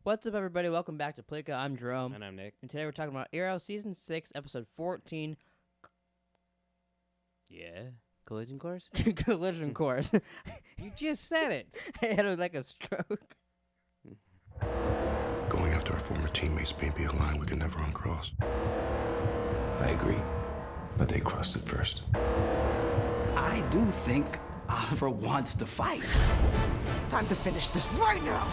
What's up, everybody? Welcome back to Pleeka. I'm Jerome. And I'm Nick. And today we're talking about Arrow Season 6, Episode 14, Yeah. Collision course? Collision Course. You just said it. I had like a stroke. Going after our former teammates may be a line we can never uncross. I agree, but they crossed it first. I do think Oliver wants to fight. Time to finish this right now.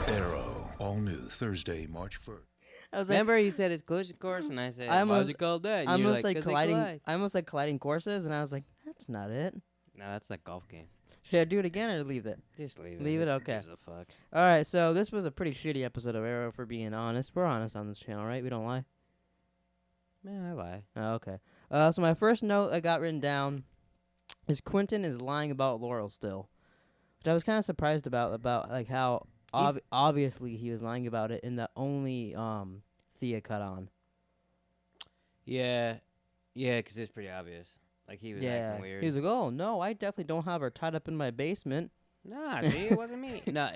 Arrow, all new Thursday, March 1st. I was like, Remember you said it's collision course, and I said, I why is almost- it called that? And I you're almost like 'cause they colliding. collide. I almost like colliding courses, and I was like, that's not it. No, that's that golf game. Should I do it again or leave it? Just leave it. Leave it? Who Okay. gives a fuck? All right, so this was a pretty shitty episode of Arrow, for being honest. We're honest on this channel, right? We don't lie. Man, I lie. Oh, okay. So my first note I got written down is Quentin is lying about Laurel still, which I was kind of surprised about like how obviously he was lying about it, and that only Thea cut on. Yeah, because it's pretty obvious. Like, he was acting weird. He was like, "Oh no, I definitely don't have her tied up in my basement." Nah, see, it wasn't me. No,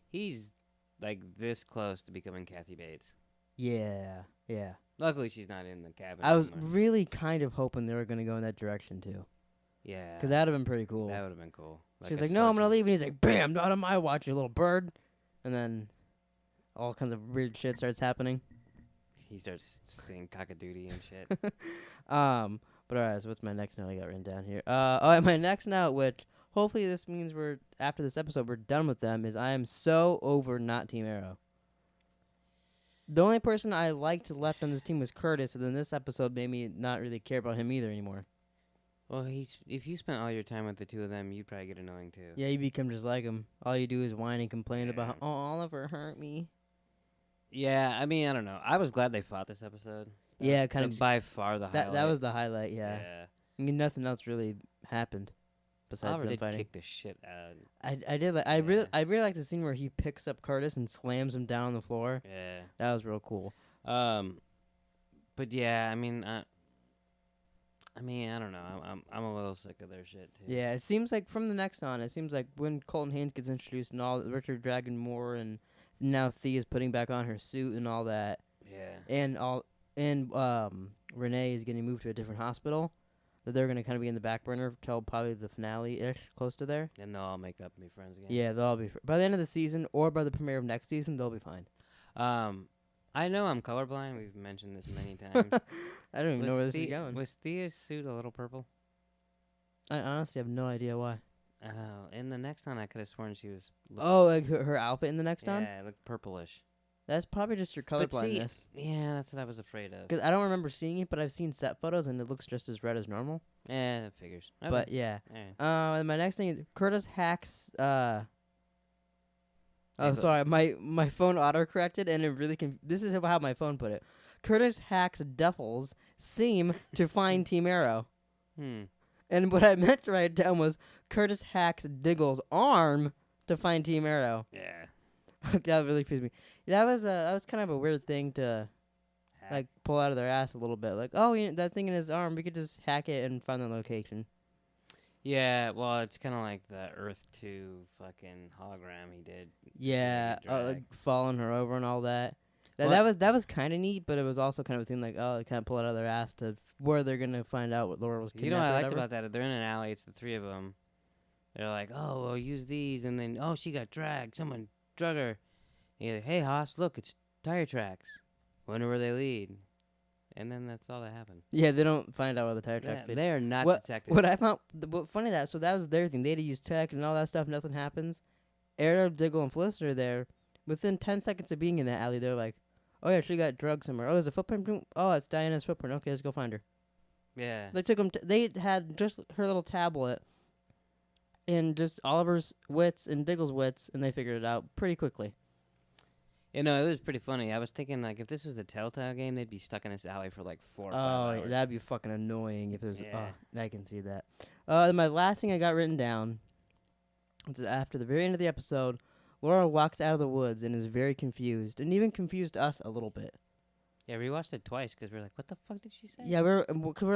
he's like this close to becoming Kathy Bates. Yeah. Luckily, she's not in the cabin. I was anymore. really kind of hoping they were gonna go in that direction too, Yeah. because that'd have been pretty cool. That would have been cool. She's a like, "No, I'm gonna sledgehammer. leave," and he's like, "Bam, not on my watch, you little bird," and then all kinds of weird shit starts happening. He starts singing cock-a-doodle and shit. But alright, so what's my next note I got written down here? Alright, my next note, which hopefully this means after this episode we're done with them, is I am so over not Team Arrow. The only person I liked left on this team was Curtis, and then this episode made me not really care about him either anymore. Well, if you spent all your time with the two of them, you'd probably get annoying too. Yeah, you become just like him. All you do is whine and complain about how, Yeah. oh, Oliver hurt me. Yeah, I mean, I don't know. I was glad they fought this episode. That Yeah, was kind of by far the highlight. That was the highlight, yeah. I mean, nothing else really happened besides Oliver them did fighting. kick the shit out. I did like I really like the scene where he picks up Curtis and slams him down on the floor. Yeah. That was real cool. But yeah, I mean, I don't know. I'm a little sick of their shit too. Yeah, it seems like from the next on, it seems like when Colton Haynes gets introduced and all, Richard Dragon Moore, and now Thea's putting back on her suit and all that, Yeah. and Renee is getting moved to a different hospital, that they're gonna kind of be in the back burner till probably the finale-ish, close to there. And they'll all make up and be friends again. Yeah, they'll all be by the end of the season or by the premiere of next season, they'll be fine. I know I'm colorblind. We've mentioned this many times. I don't even know where this is going. Was Thea's suit a little purple? I honestly have no idea why. Oh, in the next one, I could have sworn she was. Oh, like her outfit in the next one? Yeah, it looked purplish. That's probably just your But see, colorblindness. yeah, that's what I was afraid of. Because I don't remember seeing it, but I've seen set photos and it looks just as red as normal. Yeah, that figures. Okay. But yeah. Yeah. And my next thing is Curtis hacks. Oh, Hey, sorry. My phone autocorrected and it really this is how my phone put it. Curtis hacks Duffels seem to find Team Arrow. And what I meant to write down was Curtis hacks Diggle's arm to find Team Arrow. Yeah. That really pissed me. That was kind of a weird thing to like pull out of their ass a little bit. Like, oh, that thing in his arm, we could just hack it and find the location. Yeah, well, it's kind of like the Earth 2 fucking hologram he did. Yeah, drag. like following her over and all that. Well, That was kind of neat, but it was also kind of a thing like, oh, they kind of pull it out of their ass to where they're gonna find out what Laura was kidnapped. You know what I or liked whatever. about that? They're in an alley. It's the three of them. They're like, oh, well, use these. And then, oh, she got dragged. Someone drug her. And you're like, hey, Haas, look, it's tire tracks. Wonder where they lead. And then that's all that happened. Yeah, they don't find out where the tire tracks lead. They are not What detectives. I found funny so that was their thing. They had to use tech and all that stuff. Nothing happens. Arab, Diggle, and Felicity are there. Within 10 seconds of being in that alley, they're like, oh yeah, she got drugged somewhere. Oh, there's a footprint. Oh, it's Diana's footprint. Okay, let's go find her. Yeah. They took them. They had just her little tablet, and just Oliver's wits and Diggle's wits, and they figured it out pretty quickly. You know, it was pretty funny. I was thinking, like, if this was the Telltale game, they'd be stuck in this alley for, like, 4 or 5 Oh, hours. that'd be fucking annoying if there's. Yeah. Oh, I can see that. Then my last thing I got written down is that after the very end of the episode, Laura walks out of the woods and is very confused, and even confused us a little bit. Yeah, we watched it twice because we were like, what the fuck did she say? Yeah, we're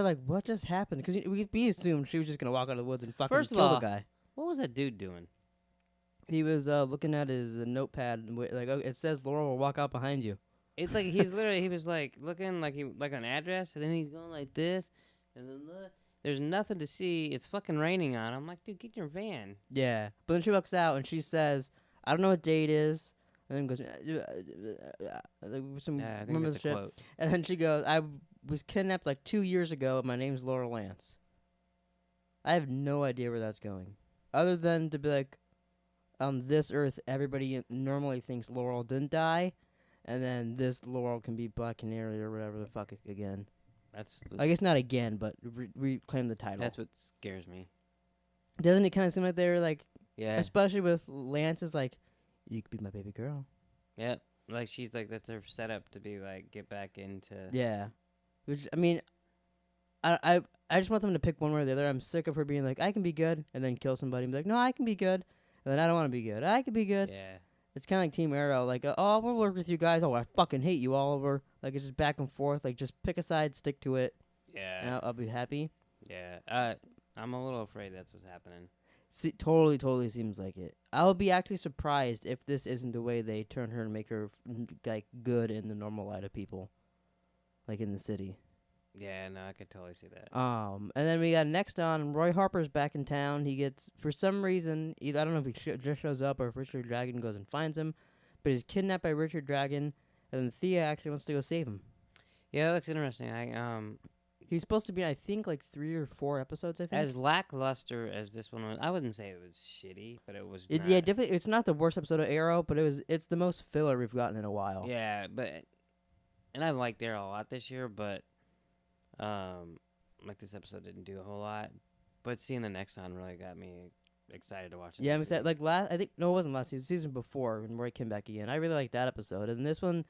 like, what just happened? Because we assumed she was just gonna walk out of the woods and fucking First of kill all, the guy. What was that dude doing? He was looking at his notepad and like, oh, it says Laurel will walk out behind you. It's like he was like looking like an address, and then he's going like this, and then there's nothing to see. It's fucking raining on. I'm like, dude, get in your van. Yeah, but then she walks out and she says, "I don't know what day it is," and then goes, some Yeah, I think remember that's the a shit. quote. And then she goes, "I was kidnapped like 2 years ago. My name's Laura Lance." I have no idea where that's going, other than to be like, on this Earth, everybody normally thinks Laurel didn't die, and then this Laurel can be Black Canary or whatever the fuck again. That's I guess not again, but reclaim the title. that's what scares me. Doesn't it kind of seem like they're like, Yeah. especially with Lance, is like, you could be my baby girl. Yep. Like she's like that's her setup to be like get back into. Yeah, which I mean, I just want them to pick one way or the other. I'm sick of her being like, I can be good, and then kill somebody and be like, no, I can be good, and then I don't want to be good. I can be good. Yeah. It's kind of like Team Arrow, like, oh, we'll work with you guys. Oh, I fucking hate you, Oliver. Like, it's just back and forth. Like, just pick a side, stick to it, Yeah. and I'll be happy. Yeah. I'm a little afraid that's what's happening. See, totally seems like it. I'll be actually surprised if this isn't the way they turn her and make her like good in the normal light of people, like in the city. Yeah. No, I could totally see that. And then we got next on Roy Harper's back in town. He gets, for some reason, either I don't know if he just shows up or if Richard Dragon goes and finds him, but he's kidnapped by Richard Dragon, and then Thea actually wants to go save him. Yeah, that looks interesting. He's supposed to be, I think, like 3 or 4 episodes. I think. As lackluster as this one was, I wouldn't say it was shitty, but it was. Yeah, definitely. It's not the worst episode of Arrow, but it's the most filler we've gotten in a while. Yeah, and I liked Arrow a lot this year, but like this episode didn't do a whole lot. But seeing the next one really got me excited to watch it. Yeah, I'm excited. Like I think it wasn't last season, season before when Roy came back again. I really liked that episode, and this one,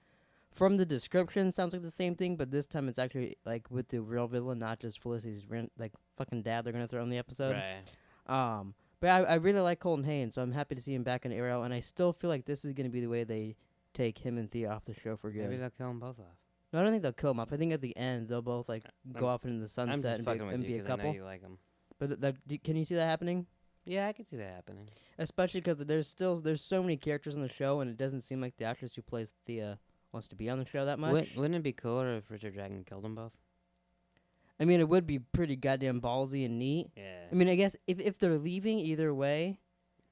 from the description, sounds like the same thing, but this time it's actually like with the real villain, not just Felicity's like fucking dad. They're gonna throw in the episode. Right. But I really like Colton Haynes, so I'm happy to see him back in Arrow, and I still feel like this is gonna be the way they take him and Thea off the show for good. Maybe they'll kill them both off. No, I don't think they'll kill him off. I think at the end they'll both like go off into the I'm sunset just fucking with and you be a 'cause I know couple. you like them. But can you see that happening? Yeah, I could see that happening. Especially because there's so many characters on the show, and it doesn't seem like the actress who plays Thea wants to be on the show that much. Wouldn't it be cooler if Richard Dragon killed them both? I mean, it would be pretty goddamn ballsy and neat. Yeah. I mean, I guess if they're leaving either way,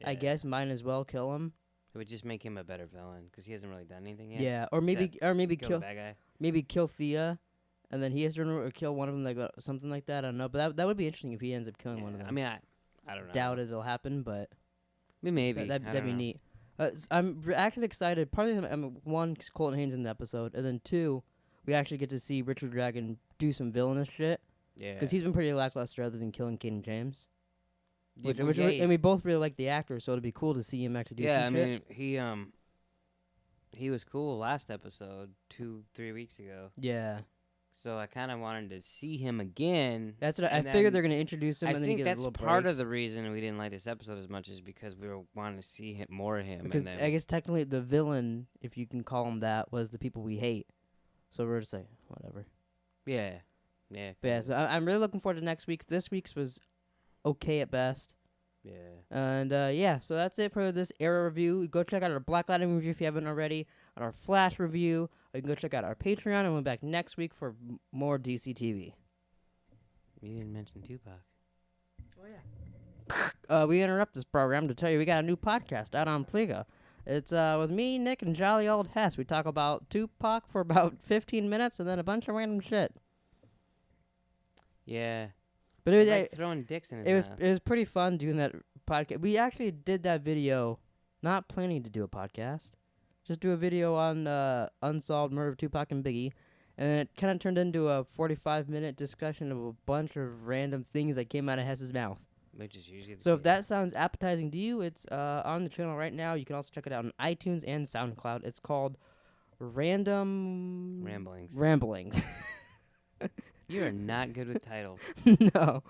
I Yeah. guess might as well kill him. It would just make him a better villain because he hasn't really done anything yet. Yeah, or maybe Kill the bad guy. kill Thea, and then he has to run or kill one of them, like something like that. I don't know, but that would be interesting if he ends up killing one of them. I mean, I don't know. Doubt it'll happen, but I mean, maybe. that'd be neat. I'm actually excited. Partly, one, 'cause Colton Haynes in the episode, and then 2, we actually get to see Richard Dragon do some villainous shit. Yeah. Because he's been pretty lackluster other than killing Kaden James. Yeah, And we both really like the actor, so it'd be cool to see him actually do some shit. mean, he was cool last episode 2-3 weeks ago. Yeah. So I kind of wanted to see him again. That's what I and figured then they're going to introduce him I and then he think gets a that's little part break. of the reason we didn't like this episode as much is because we were wanting to see more of him. Because and then, I guess technically the villain, if you can call him that, was the people we hate. So we're just like, whatever. yeah. Yeah. But yeah, so I'm really looking forward to next week's. This week's was okay at best. Yeah. And yeah, so that's it for this Arrow review. Go check out our Black Lightning review if you haven't already, on our Flash review. You can go check out our Patreon, and we'll be back next week for more DC TV. You didn't mention Tupac. Oh yeah. We interrupt this program to tell you we got a new podcast out on Pleeka. It's with me, Nick, and jolly old Hess. We talk about Tupac for about 15 minutes, and then a bunch of random shit. Yeah. But it was Like throwing dicks in his mouth. it was pretty fun doing that podcast. We actually did that video, not planning to do a podcast, just do a video on unsolved murder of Tupac and Biggie, and then it kind of turned into a 45-minute discussion of a bunch of random things that came out of Hess's mouth. Which is usually the So if case. that sounds appetizing to you, it's on the channel right now. You can also check it out on iTunes and SoundCloud. It's called Random Ramblings. Ramblings. You are not good with titles. No,